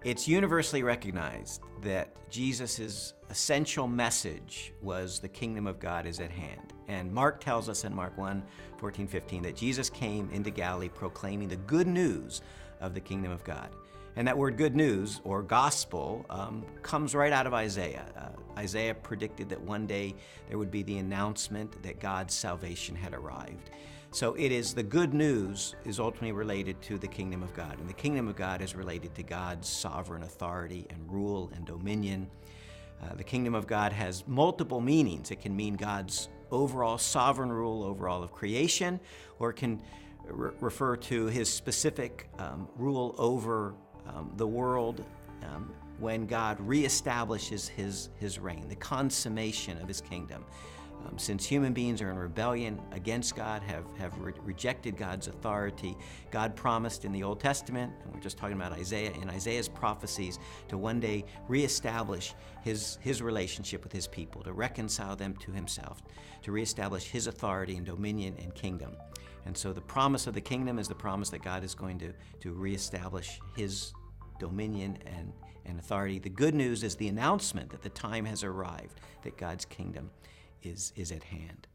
It's universally recognized that Jesus' essential message was the kingdom of God is at hand. And Mark tells us in Mark 1:14-15 that Jesus came into Galilee proclaiming the good news of the kingdom of God. And that word good news, or gospel, comes right out of Isaiah. Isaiah predicted that one day there would be the announcement that God's salvation had arrived. So it is the good news is ultimately related to the kingdom of God. And the kingdom of God is related to God's sovereign authority and rule and dominion. The kingdom of God has multiple meanings. It can mean God's overall sovereign rule over all of creation, or it can refer to his specific rule over the world when God reestablishes his reign, the consummation of his kingdom. Since human beings are in rebellion against God, have rejected God's authority, God promised in the Old Testament, and we're just talking about Isaiah, in Isaiah's prophecies, to one day reestablish his relationship with his people, to reconcile them to himself, to reestablish his authority and dominion and kingdom. And so the promise of the kingdom is the promise that God is going to reestablish his dominion and authority. The good news is the announcement that the time has arrived, that God's kingdom is at hand.